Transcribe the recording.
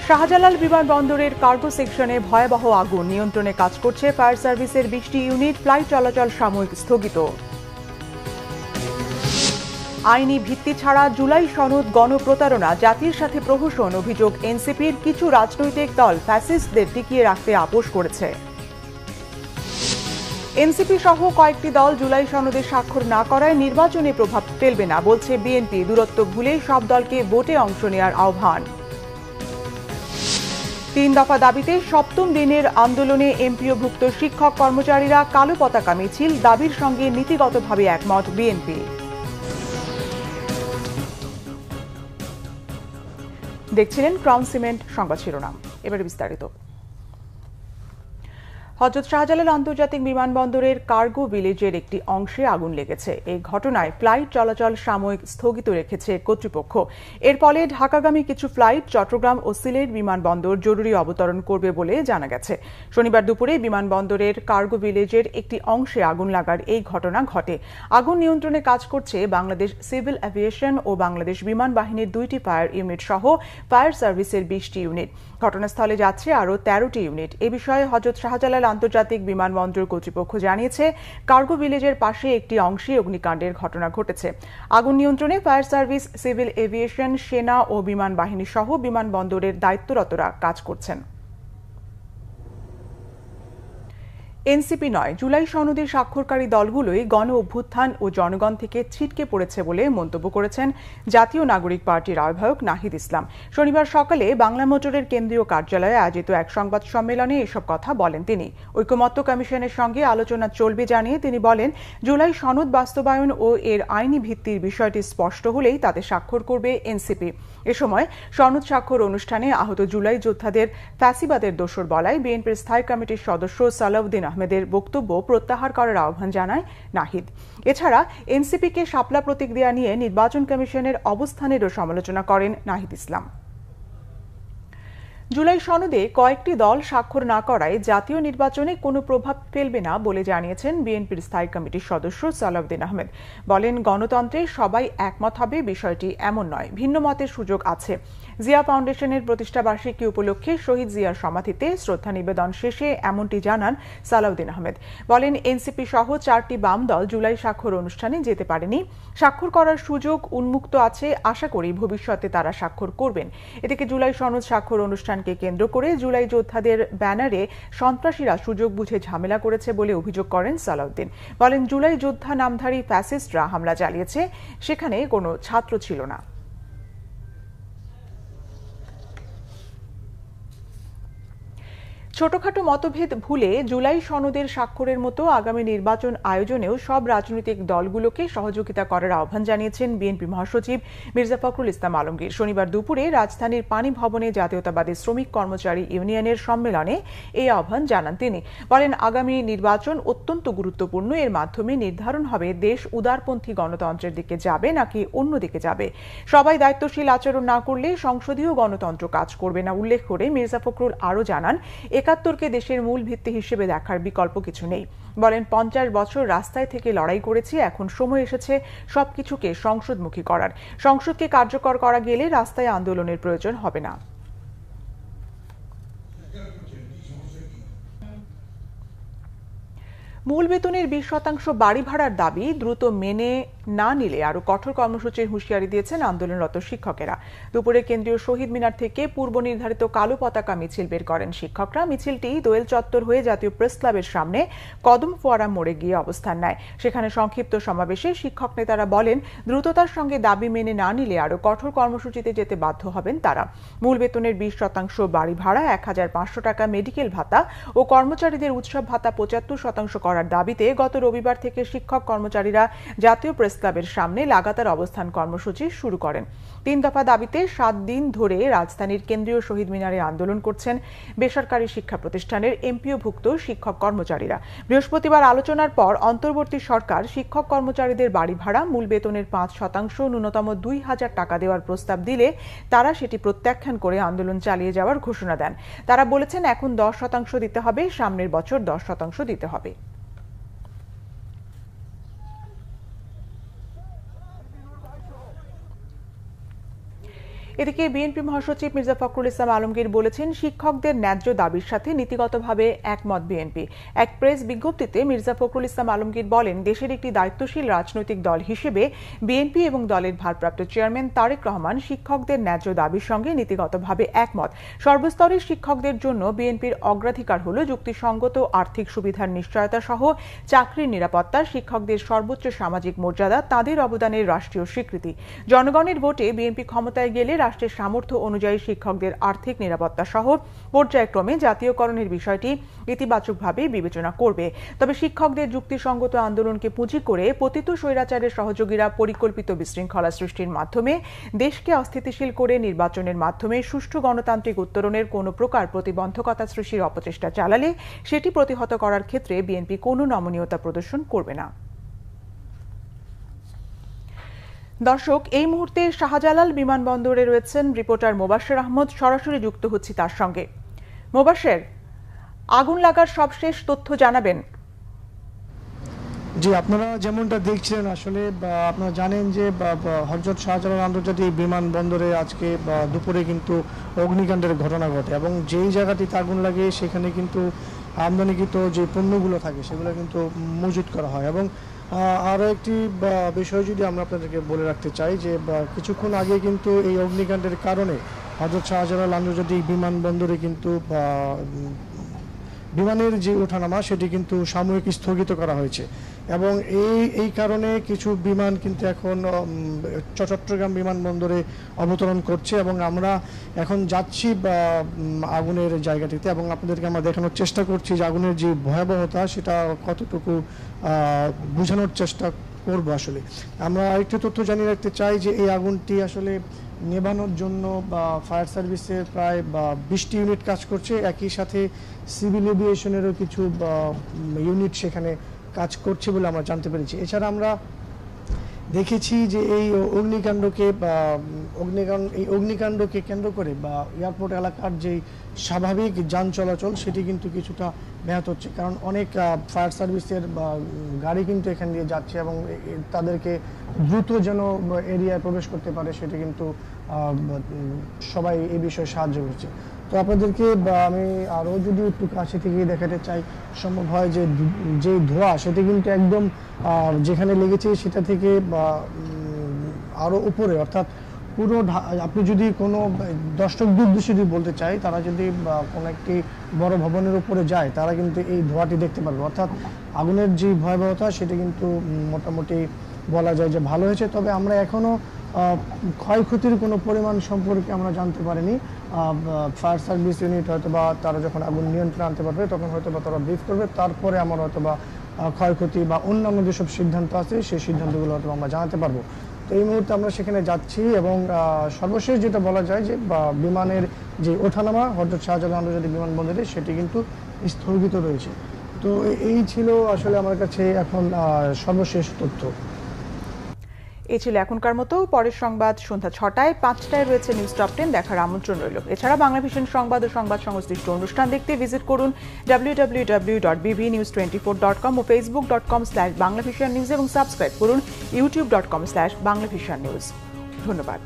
শাহজালাল বিমানবন্দরের কার্গো সেকশনে ভয়াবহ আগুন, নিয়ন্ত্রণে কাজ করছে ফায়ার সার্ভিসের 20টি ইউনিট, ফ্লাইট চলাচল সাময়িক স্থগিত। আইনি ভিত্তি ছাড়া জুলাই সনদ গণপ্রতারণা, জাতির সাথে প্রহসন, অভিযোগ এনসিপির। কিছু রাজনৈতিক দল ফ্যাসিস্টদের টিকিয়ে রাখতে আপোষ করেছে। এনসিপি সহ কয়েকটি দল জুলাই সনদে স্বাক্ষর না করায় নির্বাচনে প্রভাব ফেলবে না বলছে বিএনপি। দূরত্ব ভুলে সব দলকে ভোটে অংশ নেওয়ার আহ্বান। 3 দফা দাবিতে 7ম দিনের আন্দোলনে এমপিওভুক্ত শিক্ষক কর্মচারীরা কালো পতাকা মিছিল, দাবির সঙ্গে নীতিগতভাবে একমত বিএনপি। দেখছিলেন ক্রাউন সিমেন্ট সংবাদ শিরোনাম, এবারে বিস্তারিত। হযরত শাহজালাল আন্তর্জাতিক বিমানবন্দরের কার্গো ভিলেজের একটি অংশে আগুন লেগেছে। এই ঘটনায় ফ্লাইট চলাচল সাময়িক স্থগিত রেখেছে কর্তৃপক্ষ। এর ফলে ঢাকাগামী কিছু ফ্লাইট চট্টগ্রাম ও সিলেট বিমানবন্দর জরুরি অবতরণ করবে বলে জানা গেছে। শনিবার দুপুরে বিমানবন্দরের কার্গো ভিলেজের একটি অংশে আগুন লাগার এই ঘটনা ঘটে। আগুন নিয়ন্ত্রণে কাজ করছে বাংলাদেশ সিভিল এভিয়েশন ও বাংলাদেশ বিমান বাহিনীর 2টি ফায়ার ইউনিট সহ ফায়ার সার্ভিসের 20টি ইউনিট। ঘটনাস্থলে যাচ্ছে আরও 13টি ইউনিট। এ বিষয়ে হযরত শাহজালাল আন্তর্জাতিক বিমানবন্দর কর্তৃপক্ষ জানিয়েছে, কার্গো ভিলেজের পাশে একটি অংশে অগ্নিকাণ্ডের ঘটনা ঘটেছে। আগুন নিয়ন্ত্রণে ফায়ার সার্ভিস, সিভিল এভিয়েশন, সেনা ও বিমান বাহিনী সহ বিমানবন্দরের দায়িত্বরতরা কাজ করছেন। এনসিপি নয়, জুলাই সনদে স্বাক্ষরকারী দলগুলোই গণ অভ্যুত্থান ও জনগণ থেকে ছিটকে পড়েছে বলে মন্তব্য করেছেন জাতীয় নাগরিক পার্টির আহ্বায়ক নাহিদ ইসলাম। শনিবার সকালে বাংলা মোটরের কেন্দ্রীয় কার্যালয়ে আয়োজিত এক সংবাদ সম্মেলনে এসব কথা বলেন তিনি। ঐকমত্য কমিশনের সঙ্গে আলোচনা চলবে জানিয়ে তিনি বলেন, জুলাই সনদ বাস্তবায়ন ও এর আইনি ভিত্তির বিষয়টি স্পষ্ট হলেই তাতে স্বাক্ষর করবে এনসিপি। এ সময় সনদ স্বাক্ষর অনুষ্ঠানে আহত জুলাই যোদ্ধাদের ফ্যাসিবাদের দোসর বলায় বিএনপির স্থায়ী কমিটির সদস্য সালাউদ্দিন আহমেদের বক্তব্য প্রত্যাহার করার আহ্বান জানায় নাহিদ। এছাড়া এনসিপিকে শাপলা প্রতীক দেয়া নিয়ে নির্বাচন কমিশনের অবস্থানেরও সমালোচনা করেন নাহিদ ইসলাম। জুলাই সনদে কয়েকটি দল স্বাক্ষর না করায় জাতীয় নির্বাচনে কোনো প্রভাব ফেলবে না বলে জানিয়েছেন বিএনপির স্থায়ী কমিটির সদস্য সালাউদ্দিন আহমেদ। বলেন, গণতন্ত্রে সবাই একমত হবে বিষয়টি এমন নয়, ভিন্ন মতের সুযোগ আছে। জিয়া ফাউন্ডেশনের প্রতিষ্ঠাবার্ষিকী উপলক্ষে শহীদ জিয়ার সমাধিতে শ্রদ্ধা নিবেদন শেষে এমনটি জানান সালাউদ্দিন আহমেদ। বলেন, এনসিপি সহ 4টি বাম দল জুলাই স্বাক্ষর অনুষ্ঠানে যেতে পারেনি। স্বাক্ষর করার সুযোগ উন্মুক্ত আছে, আশা করি ভবিষ্যতে তারা স্বাক্ষর করবেন। এদিকে জুলাই সনদ স্বাক্ষর অনুষ্ঠানকে কেন্দ্র করে জুলাই যোদ্ধাদের ব্যানারে সন্ত্রাসীরা সুযোগ বুঝে ঝামেলা করেছে বলে অভিযোগ করেন সালাউদ্দিন। বলেন, জুলাই যোদ্ধা নামধারী ফ্যাসিস্টরা হামলা চালিয়েছে, সেখানে কোনো ছাত্র ছিল না। ছোটখাটো মতভেদ ভুলে জুলাই সনদের স্বাক্ষরের মতো আগামী নির্বাচন আয়োজনেও সব রাজনৈতিক দলগুলোকে সহযোগিতা করার আহ্বান জানিয়েছেন বিএনপি মহাসচিব মির্জা ফখরুল ইসলাম আলমগীর। শনিবার দুপুরে রাজধানীর পানি ভবনে জাতীয়তাবাদী শ্রমিক কর্মচারী ইউনিয়নের সম্মেলনে এই আহ্বান জানান তিনি। বলেন, আগামী নির্বাচন অত্যন্ত গুরুত্বপূর্ণ। এর মাধ্যমে নির্ধারণ হবে দেশ উদারপন্থী গণতন্ত্রের দিকে যাবে নাকি অন্যদিকে যাবে। সবাই দায়িত্বশীল আচরণ না করলে সংসদীয় গণতন্ত্র কাজ করবে না উল্লেখ করে মির্জা ফখরুল আরও জানান, 71কে দেশের মূল ভিত্তি হিসেবে দেখার বিকল্প কিছু নেই। বলেন, 50 বছর রাস্তায় থেকে লড়াই করেছি, এখন সময় এসেছে সবকিছুকে সংসদমুখী করার। সংসদকে কার্যকর করা গেলে রাস্তায় আন্দোলনের প্রয়োজন হবে না। মূল বেতনের 20% বাড়ি ভাড়ার দাবি দ্রুত মেনে না নিলে আরো কঠোর কর্মসূচির হুঁশিয়ারি দিয়েছেন আন্দোলনরত শিক্ষকেরা। দুপুরে কেন্দ্রীয় শহীদ মিনার থেকে পূর্ব নির্ধারিত কালো পতাকা মিছিল বের করেন শিক্ষকরা। মিছিলটি দোয়েল চত্বর হয়ে জাতীয় প্রেস ক্লাবের সামনে কদম ফোয়ারা মোড়ে গিয়ে অবস্থান নেয়। সেখানে সংক্ষিপ্ত সমাবেশে শিক্ষক নেতারা বলেন, দ্রুততার সঙ্গে দাবি মেনে না নিলে আরো কঠোর কর্মসূচিতে যেতে বাধ্য হবেন তারা। মূল বেতনের 20% বাড়ি ভাড়া, 1500 টাকা মেডিকেল ভাতা ও কর্মচারীদের উৎসব ভাতা 75% করার দাবিতে গত রবিবার থেকে শিক্ষক কর্মচারীরা জাতীয় প্রেস ক্লাবের সামনে লাগাতার অবস্থান কর্মসূচি শুরু করেন। 3 দফা দাবিতে 7 দিন ধরে রাজধানীর কেন্দ্রীয় শহীদ মিনারে আন্দোলন করছেন বেসরকারি শিক্ষা প্রতিষ্ঠানের এমপিওভুক্ত শিক্ষক কর্মচারীরা। বৃহস্পতিবার আলোচনার পর অন্তর্বর্তী সরকার শিক্ষক কর্মচারীদের বাড়ি ভাড়া মূল বেতনের 5% ন্যূনতম 2000 টাকা দেওয়ার প্রস্তাব দিলে তারা সেটি প্রত্যাখ্যান করে আন্দোলন চালিয়ে যাওয়ার ঘোষণা দেন। তারা বলেছেন, এখন 10% দিতে হবে, সামনের বছর 10% দিতে হবে। এদিকে বিএনপি মহাসচিব মির্জা ফখরুল ইসলাম আলমগীর বলেছেন, শিক্ষকদের ন্যায্য দাবির সাথে নীতিগতভাবে একমত বিএনপি। এক প্রেস বিজ্ঞপ্তিতে মির্জা ফখরুল ইসলাম আলমগীর বলেন, দেশের একটি দায়িত্বশীল রাজনৈতিক দল হিসেবে বিএনপি এবং দলের ভারপ্রাপ্ত চেয়ারম্যান তারেক রহমান শিক্ষকদের ন্যায্য দাবির সঙ্গে নীতিগতভাবে একমত। সর্বস্তরের শিক্ষকদের জন্য বিএনপির অগ্রাধিকার হল যুক্তিসঙ্গত আর্থিক সুবিধার নিশ্চয়তা সহ চাকরির নিরাপত্তা, শিক্ষকদের সর্বোচ্চ সামাজিক মর্যাদা, তাদের অবদানের রাষ্ট্রীয় স্বীকৃতি। জনগণের ভোটে বিএনপি ক্ষমতায় গেলে রাষ্ট্রের সামর্থ্য অনুযায়ী শিক্ষকদের আর্থিক নিরাপত্তা সহ পর্যায়ক্রমে জাতীয়করণের বিষয়টি ইতিবাচকভাবে বিবেচনা করবে। তবে শিক্ষকদের যুক্তিসঙ্গত আন্দোলনকে পুঁজি করে পতিত স্বৈরাচারের সহযোগীরা পরিকল্পিত বিশৃঙ্খলা সৃষ্টির মাধ্যমে দেশকে অস্থিতিশীল করে নির্বাচনের মাধ্যমে সুষ্ঠু গণতান্ত্রিক উত্তরণের কোনো প্রকার প্রতিবন্ধকতা সৃষ্টির অপচেষ্টা চালালে সেটি প্রতিহত করার ক্ষেত্রে বিএনপি কোনো নমনীয়তা প্রদর্শন করবে না। দর্শক, এই মুহূর্তে শাহজালাল বিমানবন্দরে রয়েছেন রিপোর্টার মোবাশ্বের আহমদ। সরাসরি যুক্ত হচ্ছি তার সঙ্গে। মোবাশ্বের, আগুন লাগার সবশেষ তথ্য জানাবেন। জি, আপনারা যেমনটা দেখছিলেন, আসলে আপনারা জানেন যে হযরত শাহজালাল আন্তর্জাতিক বিমানবন্দরে আজকে দুপুরে কিন্তু অগ্নিকাণ্ডের ঘটনা ঘটে এবং যেই জায়গাটিতে আগুন লাগে সেখানে কিন্তু আমদানিকৃত যে পণ্যগুলো থাকে সেগুলো কিন্তু মজুত করা হয়। এবং আরও একটি বিষয় যদি আমরা আপনাদেরকে বলে রাখতে চাই যে কিছুক্ষণ আগে কিন্তু এই অগ্নিকাণ্ডের কারণে হযরত শাহজালাল আন্তর্জাতিক বিমানবন্দরে কিন্তু বিমানের যে ওঠানামা সেটি কিন্তু সাময়িক স্থগিত করা হয়েছে এবং এই কারণে কিছু বিমান কিন্তু এখন চট্টগ্রাম বিমানবন্দরে অবতরণ করছে এবং আমরা এখন যাচ্ছি আগুনের জায়গাটিতে এবং আপনাদেরকে আমরা দেখানোর চেষ্টা করছি যে আগুনের যে ভয়াবহতা সেটা কতটুকু বোঝানোর চেষ্টা করব। আসলে আমরা আরেকটি তথ্য জানিয়ে রাখতে চাই যে এই আগুনটি আসলে নেভানোর জন্য ফায়ার সার্ভিসের প্রায় 20টি ইউনিট কাজ করছে। একই সাথে সিভিল এভিয়েশনেরও কিছু ইউনিট সেখানে কাজ করছে বলে আমরা জানতে পেরেছি। এছাড়া আমরা দেখেছি যে এই অগ্নিকাণ্ডকে কেন্দ্র করে এয়ারপোর্ট এলাকার যেই স্বাভাবিক যান চলাচল সেটি কিন্তু কিছুটা ব্যাহত হচ্ছে, কারণ অনেক ফায়ার সার্ভিসের গাড়ি কিন্তু এখান দিয়ে যাচ্ছে এবং তাদেরকে দ্রুত যেন এরিয়ায় প্রবেশ করতে পারে সেটি কিন্তু সবাই এই বিষয়ে সাহায্য করছে। তো আপনাদেরকে আমি আরও যদি একটু কাছে থেকে দেখাতে চাই, সম্ভব হয় যে ধোঁয়া সেটি কিন্তু একদম যেখানে লেগেছে সেটা থেকে আরও উপরে, অর্থাৎ পুরো আপনি যদি কোনো দর্শকদের উদ্দেশ্যে যদি বলতে চাই, তারা যদি কোনো একটি বড় ভবনের উপরে যায় তারা কিন্তু এই ধোঁয়াটি দেখতে পারবে। অর্থাৎ আগুনের যে ভয়াবহতা সেটি কিন্তু মোটামুটি বলা যায় যে ভালো হয়েছে। তবে আমরা এখনও ক্ষয়ক্ষতির কোনো পরিমাণ সম্পর্কে আমরা জানতে পারিনি। ফায়ার সার্ভিস ইউনিট হয়তো বা তারা যখন আগুন নিয়ন্ত্রণে আনতে পারবে তখন হয়তো বা তারা ব্রিফ করবে, তারপরে আমরা হয়তো বা ক্ষয়ক্ষতি বা অন্যান্য যেসব সিদ্ধান্ত আছে সেই সিদ্ধান্তগুলো হয়তো আমরা জানাতে পারবো। তো এই মুহূর্তে আমরা সেখানে যাচ্ছি এবং সর্বশেষ যেটা বলা যায় যে বিমানের যে ওঠানামা হযরত শাহজালাল আন্তর্জাতিক বিমানবন্দরে সেটি কিন্তু স্থগিত রয়েছে। তো এই ছিল আসলে আমার কাছে এখন সর্বশেষ তথ্য। এই ছিল এখনকার মতো। পরের সংবাদ সন্ধ্যা 6টায়, 5টায় রয়েছে নিউজ টপ 10 দেখার আমন্ত্রণ রইল। এছাড়া বাংলাভিশন সংবাদ ও সংবাদ সংশ্লিষ্ট অনুষ্ঠান দেখতে ভিজিট করুন www.bbnews24.com ও facebook.com/banglavisionnews এবং সাবস্ক্রাইব করুন youtube.com/banglavisionnews। ধন্যবাদ।